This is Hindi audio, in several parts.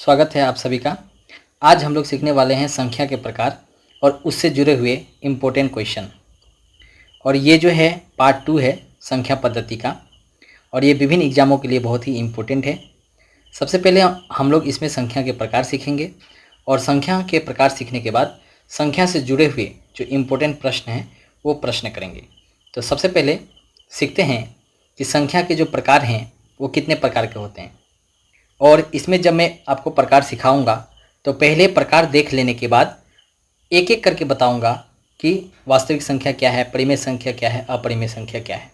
स्वागत है आप सभी का। आज हम लोग सीखने वाले हैं संख्या के प्रकार और उससे जुड़े हुए इम्पोर्टेंट क्वेश्चन। और ये जो है पार्ट 2 है संख्या पद्धति का, और ये विभिन्न एग्जामों के लिए बहुत ही इम्पोर्टेंट है। सबसे पहले हम लोग इसमें संख्या के प्रकार सीखेंगे, और संख्या के प्रकार सीखने के बाद संख्या से जुड़े हुए जो इम्पोर्टेंट प्रश्न हैं वो प्रश्न करेंगे। तो सबसे पहले सीखते हैं कि संख्या के जो प्रकार हैं वो कितने प्रकार के होते हैं। और इसमें जब मैं आपको प्रकार सिखाऊंगा तो पहले प्रकार देख लेने के बाद एक एक करके बताऊंगा कि वास्तविक संख्या क्या है, परिमेय संख्या क्या है, अपरिमेय संख्या क्या है।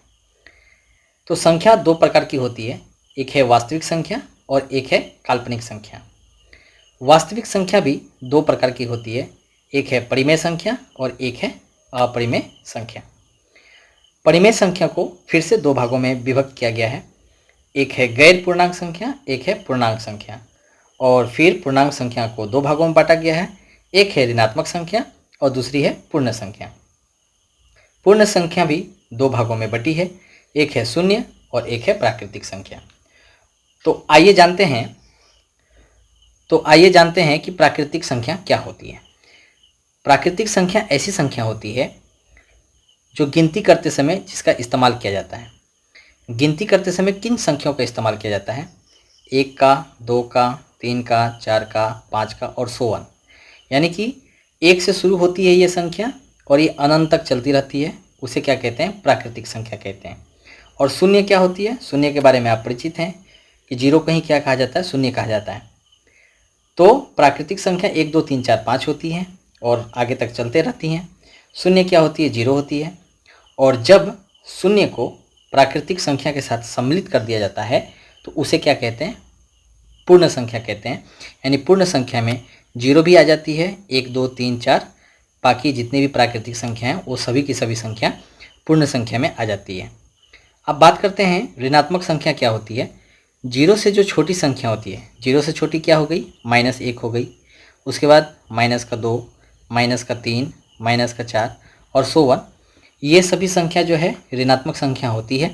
तो संख्या दो प्रकार की होती है, एक है वास्तविक संख्या और एक है काल्पनिक संख्या। वास्तविक संख्या भी दो प्रकार की होती है, एक है परिमेय संख्या और एक है अपरिमेय संख्या। परिमेय संख्या को फिर से दो भागों में विभक्त किया गया है, एक है गैर पूर्णांक संख्या, एक है पूर्णांक संख्या। और फिर पूर्णांक संख्या को दो भागों में बांटा गया है, एक है ऋणात्मक संख्या और दूसरी है पूर्ण संख्या। पूर्ण संख्या भी दो भागों में बटी है, एक है शून्य और एक है प्राकृतिक संख्या। तो आइए जानते हैं कि प्राकृतिक संख्या क्या होती है। प्राकृतिक संख्या ऐसी संख्या होती है जो गिनती करते समय जिसका इस्तेमाल किया जाता है। गिनती करते समय किन संख्याओं का इस्तेमाल किया जाता है? 1 का, 2 का, 3 का, 4 का, 5 का और सो ऑन। यानी कि 1 से शुरू होती है ये संख्या और ये अनंत तक चलती रहती है, उसे क्या कहते हैं? प्राकृतिक संख्या कहते हैं। और शून्य क्या होती है? शून्य के बारे में आप परिचित हैं कि जीरो कहीं क्या कहा जाता है? शून्य कहा जाता है। तो प्राकृतिक संख्या 1 2 3 4 5 होती है और आगे तक चलते रहती हैं। शून्य क्या होती है? जीरो होती है। और जब शून्य को प्राकृतिक संख्या के साथ सम्मिलित कर दिया जाता है तो उसे क्या कहते हैं? पूर्ण संख्या कहते हैं। यानी पूर्ण संख्या में जीरो भी आ जाती है, 1 2 3 4, बाकी जितनी भी प्राकृतिक संख्या हैं वो सभी की सभी संख्या पूर्ण संख्या में आ जाती है। अब बात करते हैं ऋणात्मक संख्या क्या होती है। जीरो से जो छोटी संख्या होती है, जीरो से छोटी क्या हो गई? -1 हो गई। उसके बाद -2, -3, -4 और सो वन। ये सभी संख्या जो है ऋणात्मक संख्या होती है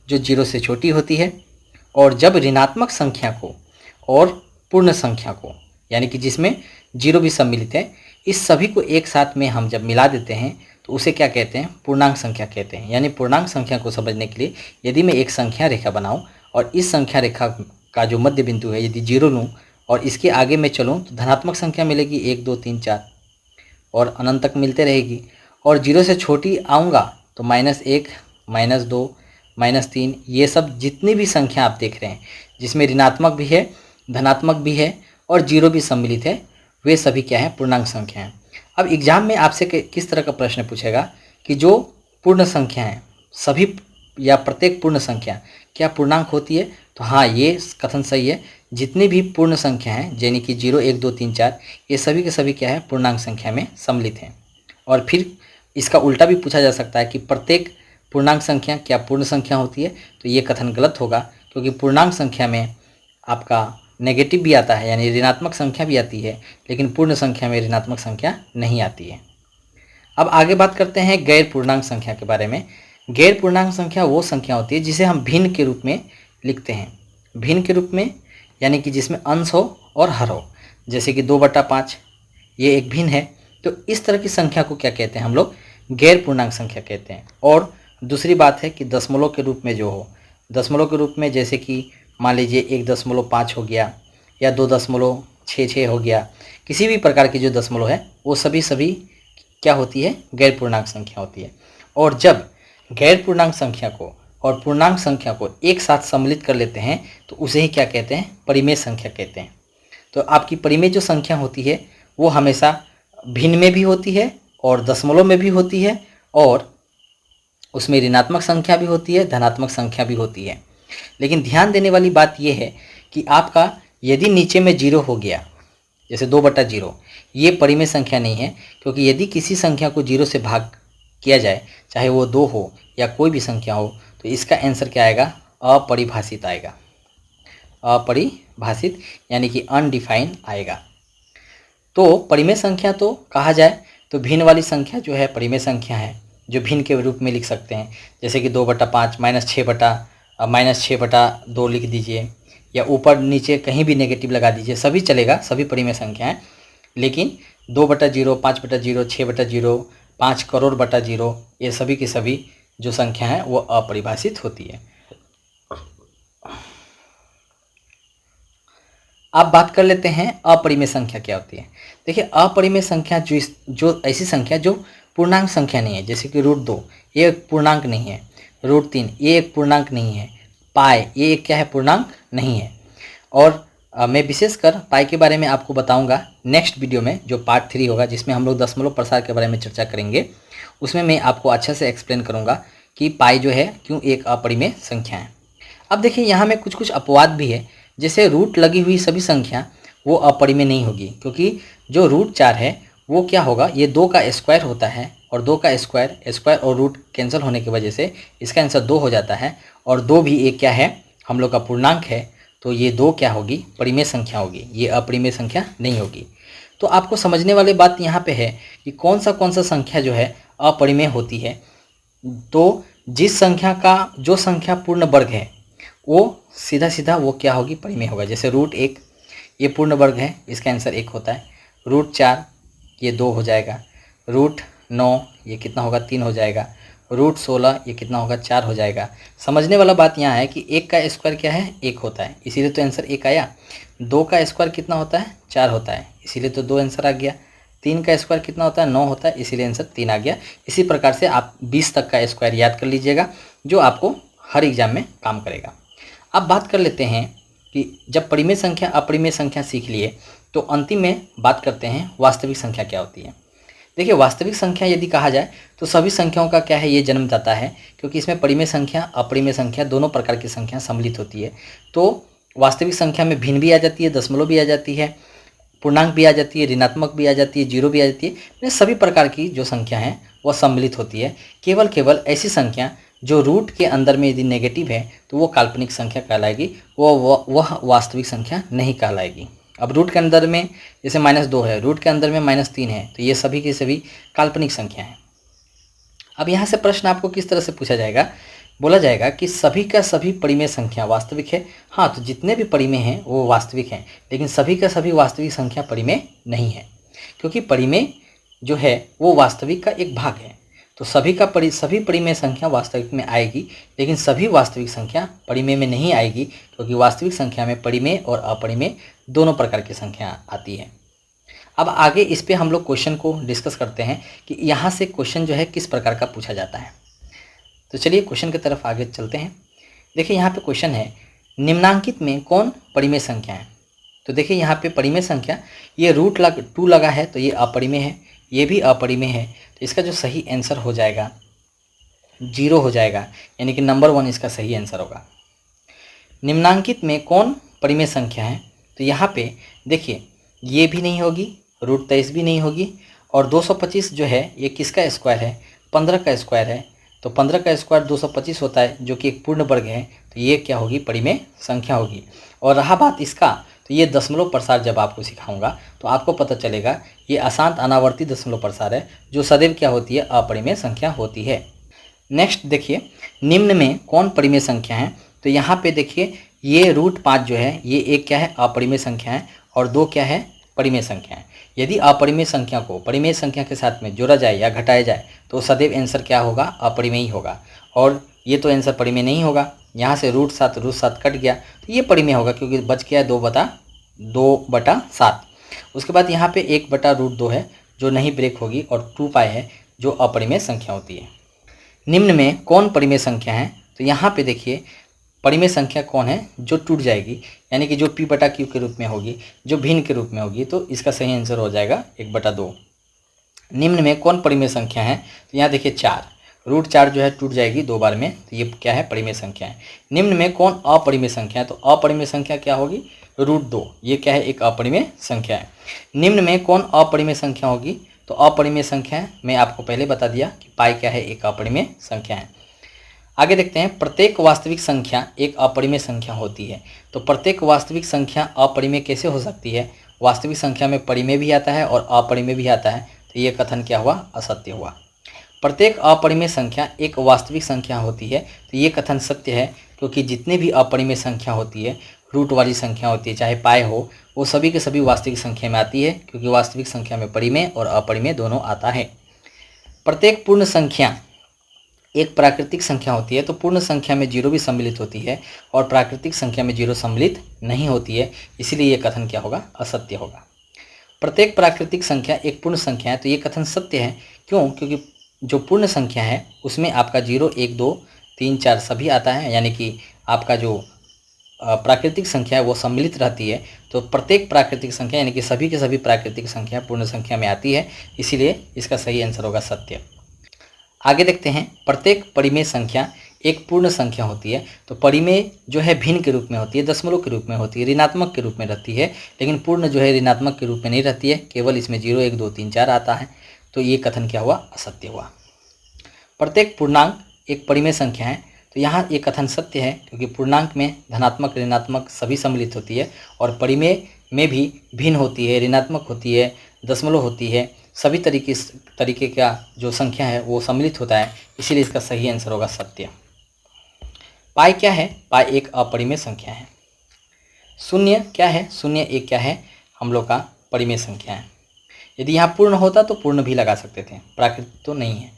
जो जीरो से छोटी होती है। और जब ऋणात्मक संख्या को और पूर्ण संख्या को, यानी कि जिसमें जीरो भी सम्मिलित है, इस सभी को एक साथ में हम जब मिला देते हैं तो उसे क्या कहते हैं? पूर्णांक संख्या कहते हैं। यानी पूर्णांक संख्या को समझने के लिए यदि मैं एक संख्या रेखा बनाऊं और इस संख्या रेखा का जो मध्य बिंदु है यदि जीरो लूँ और इसके आगे मैं चलूँ तो धनात्मक संख्या मिलेगी 1 2 3 4 और अनंत तक मिलते रहेगी। और जीरो से छोटी आऊँगा तो -1, -2, -3, ये सब जितनी भी संख्या आप देख रहे हैं जिसमें ऋणात्मक भी है, धनात्मक भी है और जीरो भी सम्मिलित है, वे सभी क्या है? पूर्णांक संख्या हैं। अब एग्जाम में आपसे किस तरह का प्रश्न पूछेगा कि जो पूर्ण संख्या है सभी या प्रत्येक पूर्ण संख्या क्या पूर्णांक होती है? तो हाँ, ये कथन सही है। जितनी भी पूर्ण संख्या हैं यानी कि 0 1 2 3 4, ये सभी के सभी क्या है? पूर्णांक संख्या में सम्मिलित हैं। और फिर इसका उल्टा भी पूछा जा सकता है कि प्रत्येक पूर्णांक संख्या क्या पूर्ण संख्या होती है? तो ये कथन गलत होगा, क्योंकि पूर्णांक संख्या में आपका नेगेटिव भी आता है, यानी ऋणात्मक संख्या भी आती है, लेकिन पूर्ण संख्या में ऋणात्मक संख्या नहीं आती है। अब आगे बात करते हैं गैर पूर्णांक संख्या के बारे में। गैर पूर्णांक संख्या वो संख्या होती है जिसे हम भिन्न के रूप में लिखते हैं। भिन्न के रूप में यानी कि जिसमें अंश हो और हर हो, जैसे कि 2/5 ये एक भिन्न है। तो इस तरह की संख्या को क्या कहते हैं? हम लोग गैर पूर्णांक संख्या कहते हैं। और दूसरी बात है कि दशमलव के रूप में जो हो, दशमलव के रूप में जैसे कि मान लीजिए 1.5 हो गया या 2.66 हो गया, किसी भी प्रकार की जो दशमलव है वो सभी क्या होती है? गैर पूर्णांक संख्या होती है। और जब गैर पूर्णांक संख्या को और पूर्णांक संख्या को एक साथ सम्मिलित कर लेते हैं तो उसे ही क्या कहते हैं? परिमेय संख्या कहते हैं। तो आपकी परिमेय जो संख्या होती है वो हमेशा भिन्न में भी होती है और दशमलव में भी होती है, और उसमें ऋणात्मक संख्या भी होती है, धनात्मक संख्या भी होती है। लेकिन ध्यान देने वाली बात यह है कि आपका यदि नीचे में जीरो हो गया, जैसे 2/0, ये परिमेय संख्या नहीं है, क्योंकि यदि किसी संख्या को जीरो से भाग किया जाए, चाहे वो 2 हो या कोई भी संख्या हो, तो इसका आंसर क्या आएगा? अपरिभाषित आएगा। अपरिभाषित यानी कि अनडिफाइन आएगा। तो परिमेय संख्या तो कहा जाए तो भिन्न वाली संख्या जो है परिमेय संख्या है, जो भिन्न के रूप में लिख सकते हैं, जैसे कि 2/5 -6/2 लिख दीजिए, या ऊपर नीचे कहीं भी नेगेटिव लगा दीजिए, सभी चलेगा, सभी परिमेय संख्याएं। लेकिन 2/0, 5/0, 6/0, 5 करोड़ बटा 0, ये सभी की सभी जो संख्या है वो अपरिभाषित होती है। अब बात कर लेते हैं अपरिमेय संख्या क्या होती है। देखिए, अपरिमेय संख्या जो ऐसी संख्या जो पूर्णांक संख्या नहीं है, जैसे कि √2 ये एक पूर्णांक नहीं है, √3 ये एक पूर्णांक नहीं है, पाई ये एक क्या है, पूर्णांक नहीं है। और मैं विशेषकर पाई के बारे में आपको बताऊंगा नेक्स्ट वीडियो में, जो पार्ट 3 होगा, जिसमें हम लोग दशमलव प्रसार के बारे में चर्चा करेंगे। उसमें मैं आपको अच्छे से एक्सप्लेन करूंगा कि पाई जो है क्यों एक अपरिमेय संख्या है। अब देखिए, यहाँ में कुछ कुछ अपवाद भी है, जैसे रूट लगी हुई सभी संख्या वो अपरिमेय नहीं होगी, क्योंकि जो √4 है वो क्या होगा, ये 2 का स्क्वायर होता है, और 2 का स्क्वायर और रूट कैंसिल होने की वजह से इसका आंसर 2 हो जाता है, और 2 भी एक क्या है, हम लोग का पूर्णांक है, तो ये 2 क्या होगी, परिमेय संख्या होगी, ये अपरिमेय संख्या नहीं होगी। तो आपको समझने वाली बात यहाँ पे है कि कौन सा संख्या जो है अपरिमेय होती है। तो जिस संख्या का जो संख्या पूर्ण वर्ग है वो सीधा सीधा वो क्या होगी, परिमेय होगा। जैसे √1 ये पूर्ण वर्ग है, इसका आंसर 1 होता है। √4 ये 2 हो जाएगा। √9 ये कितना होगा, 3 हो जाएगा। √16 ये कितना होगा, 4 हो जाएगा। समझने वाला बात यहाँ है कि 1 का स्क्वायर क्या है, 1 होता है, इसीलिए तो आंसर 1 आया। 2 का स्क्वायर कितना होता है, 4 होता है, इसीलिए तो 2 आंसर आ गया। 3 का स्क्वायर कितना होता है, 9 होता है, इसीलिए आंसर 3 आ गया। इसी प्रकार से आप 20 तक का स्क्वायर याद कर लीजिएगा, जो आपको हर एग्जाम में काम करेगा। अब बात कर लेते हैं कि जब परिमेय संख्या अपरिमेय संख्या सीख लिए, तो अंतिम में बात करते हैं वास्तविक संख्या क्या होती है। देखिए, वास्तविक संख्या यदि कहा जाए तो सभी संख्याओं का क्या है, ये जन्म जाता है, क्योंकि इसमें परिमेय संख्या अपरिमेय संख्या दोनों प्रकार की संख्या सम्मिलित होती है। तो वास्तविक संख्या में भिन्न भी आ जाती है, दशमलव भी आ जाती है, पूर्णांक भी आ जाती है, ऋणात्मक भी आ जाती है, जीरो भी आ जाती है। ये सभी प्रकार की जो संख्या हैं वह सम्मिलित होती है। केवल ऐसी संख्या जो रूट के अंदर में यदि नेगेटिव है तो वो काल्पनिक संख्या कहलाएगी, वह वास्तविक संख्या नहीं कहलाएगी। अब रूट के अंदर में जैसे -2 है, रूट के अंदर में -3 है, तो ये सभी की सभी काल्पनिक संख्या हैं। अब यहाँ से प्रश्न आपको किस तरह से पूछा जाएगा, बोला जाएगा कि सभी का सभी परिमेय संख्या वास्तविक है। हाँ, तो जितने भी परिमेय हैं वो वास्तविक हैं, लेकिन सभी का सभी वास्तविक संख्या परिमेय नहीं है, क्योंकि परिमेय जो है वो वास्तविक का एक भाग है। तो सभी परिमेय संख्या वास्तविक में आएगी, लेकिन सभी वास्तविक संख्या परिमेय में नहीं आएगी, क्योंकि वास्तविक संख्या में परिमेय और अपरिमेय दोनों प्रकार की संख्या आती है। अब आगे इस पे हम लोग क्वेश्चन को डिस्कस करते हैं कि यहाँ से क्वेश्चन जो है किस प्रकार का पूछा जाता है। तो चलिए क्वेश्चन की तरफ आगे चलते हैं। देखिए, यहाँ पे क्वेश्चन है, निम्नांकित में कौन परिमेय संख्या है। तो देखिए, यहाँ पे परिमेय संख्या ये √2 लगा है, तो ये अपरिमेय है, ये भी अपरिमेय है, तो इसका जो सही आंसर हो जाएगा 0 हो जाएगा, यानी कि नंबर 1 इसका सही आंसर होगा। निम्नांकित में कौन परिमेय संख्या है, तो यहाँ पे देखिए ये भी नहीं होगी, √23 भी नहीं होगी, और 225 जो है ये किसका स्क्वायर है, 15 का स्क्वायर है, तो 15 का स्क्वायर 225 होता है, जो कि एक पूर्ण वर्ग है, तो ये क्या होगी, परिमेय संख्या होगी। और रहा बात इसका, तो ये दशमलव प्रसार जब आपको सिखाऊंगा तो आपको पता चलेगा ये अशांत अनावर्ती दशमलव प्रसार है, जो सदैव क्या होती है, अपरिमेय संख्या होती है। नेक्स्ट देखिए, निम्न में कौन परिमेय संख्या है, तो यहाँ पे देखिए ये √5 जो है ये एक क्या है, अपरिमेय संख्या है, और 2 क्या है, परिमेय संख्या है। यदि अपरिमेय संख्या को परिमेय संख्या के साथ में जोड़ा जाए या घटाया जाए तो सदैव आंसर क्या होगा, अपरिमेय ही होगा। और ये तो आंसर परिमेय नहीं होगा, यहाँ से √7 कट गया, तो ये परिमेय होगा, क्योंकि बच गया 2/7। उसके बाद यहाँ पे 1/√2 है जो नहीं ब्रेक होगी, और 2π है जो अपरिमेय संख्या होती है। निम्न में कौन परिमेय संख्या है, तो यहाँ पे देखिए परिमेय संख्या कौन है जो टूट जाएगी, यानी कि जो p/q के रूप में होगी, जो भिन्न के रूप में होगी, तो इसका सही आंसर हो जाएगा 1/2। निम्न में कौन परिमेय संख्या है, तो यहाँ देखिए 4, √4 जो है टूट जाएगी 2 बार में, तो ये क्या है, परिमेय संख्या है। निम्न में कौन अपरिमेय संख्या है, तो अपरिमेय संख्या क्या होगी, √2, ये क्या है, एक अपरिमेय संख्या है। निम्न में कौन अपरिमेय संख्या होगी, तो अपरिमेय संख्या मैं आपको पहले बता दिया कि पाई क्या है, एक अपरिमेय संख्या है। आगे देखते हैं, प्रत्येक वास्तविक संख्या एक अपरिमेय संख्या होती है। तो प्रत्येक वास्तविक संख्या अपरिमेय कैसे हो सकती है, वास्तविक संख्या में परिमेय भी आता है और अपरिमेय भी आता है, तो ये कथन क्या हुआ, असत्य हुआ। प्रत्येक अपरिमेय संख्या एक वास्तविक संख्या होती है, तो ये कथन सत्य है, क्योंकि जितने भी अपरिमेय संख्या होती है रूट वाली संख्या होती है, चाहे पाई हो, वो सभी के सभी वास्तविक संख्या में आती है, क्योंकि वास्तविक संख्या में परिमेय और अपरिमेय दोनों आता है। प्रत्येक पूर्ण संख्या एक प्राकृतिक संख्या होती है, तो पूर्ण संख्या में जीरो भी सम्मिलित होती है और प्राकृतिक संख्या में जीरो सम्मिलित नहीं होती है, इसीलिए ये कथन क्या होगा? असत्य होगा। प्रत्येक प्राकृतिक संख्या एक पूर्ण संख्या है, तो ये कथन सत्य है। क्यों? क्योंकि जो पूर्ण संख्या है उसमें आपका 0, 1, 2, 3, 4 सभी आता है, यानी कि आपका जो प्राकृतिक संख्या है वो सम्मिलित रहती है। तो प्रत्येक प्राकृतिक संख्या यानी कि सभी के सभी प्राकृतिक संख्या पूर्ण संख्या में आती है, इसीलिए इसका सही आंसर होगा सत्य। आगे देखते हैं, प्रत्येक परिमेय संख्या एक पूर्ण संख्या होती है। तो परिमेय जो है भिन्न के रूप में होती है, दशमलव के रूप में होती है, ऋणात्मक के रूप में रहती है, लेकिन पूर्ण जो है ऋणात्मक के रूप में नहीं रहती है, केवल इसमें 0, 1, 2, 3, 4 आता है। तो ये कथन क्या हुआ? असत्य हुआ। प्रत्येक पूर्णांक एक परिमेय संख्या है, तो यहाँ ये कथन सत्य है, क्योंकि पूर्णांक में धनात्मक ऋणात्मक सभी सम्मिलित होती है और परिमेय में भी भिन्न होती है, ऋणात्मक होती है, दशमलव होती है, सभी तरीके का जो संख्या है वो सम्मिलित होता है, इसीलिए इसका सही आंसर होगा सत्य। पाई क्या है? पाई एक अपरिमेय संख्या है। शून्य क्या है? शून्य एक क्या है? हम लोग का परिमेय संख्या है। यदि यहाँ पूर्ण होता तो पूर्ण भी लगा सकते थे, प्राकृतिक तो नहीं है।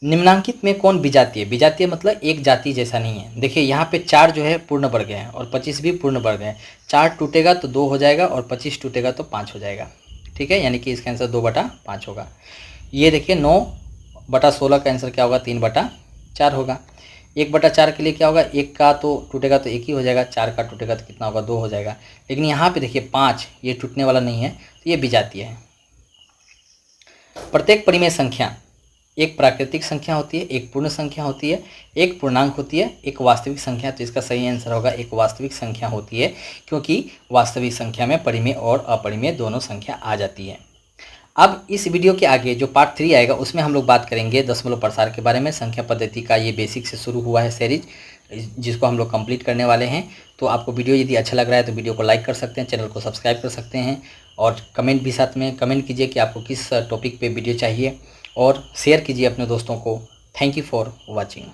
निम्नांकित में कौन विजातीय? विजातीय मतलब एक जाति जैसा नहीं है। देखिए यहाँ पे 4 जो है पूर्ण वर्ग है और 25 भी पूर्ण वर्ग है। 4 टूटेगा तो 2 हो जाएगा और 25 टूटेगा तो 5 हो जाएगा, ठीक है, यानी कि इसका आंसर 2/5 होगा। ये देखिए 9/16 का आंसर क्या होगा? 3/4 होगा। 1/4 के लिए क्या होगा? 1 का तो टूटेगा तो 1 ही हो जाएगा, 4 का टूटेगा तो कितना होगा? 2 हो जाएगा। लेकिन यहाँ पे देखिए 5 ये टूटने वाला नहीं है, तो ये विजातीय है। प्रत्येक परिमेय संख्या एक प्राकृतिक संख्या होती है, एक पूर्ण संख्या होती है, एक पूर्णांक होती है, एक वास्तविक संख्या। तो इसका सही आंसर होगा एक वास्तविक संख्या होती है, क्योंकि वास्तविक संख्या में परिमेय और अपरिमेय दोनों संख्या आ जाती है। अब इस वीडियो के आगे जो पार्ट 3 आएगा उसमें हम लोग बात करेंगे दशमलव प्रसार के बारे में। संख्या पद्धति का ये बेसिक से शुरू हुआ है सीरीज, जिसको हम लोग कंप्लीट करने वाले हैं। तो आपको वीडियो यदि अच्छा लग रहा है तो वीडियो को लाइक कर सकते हैं, चैनल को सब्सक्राइब कर सकते हैं और कमेंट भी साथ में कमेंट कीजिए कि आपको किस टॉपिक पे वीडियो चाहिए और शेयर कीजिए अपने दोस्तों को। Thank you for watching.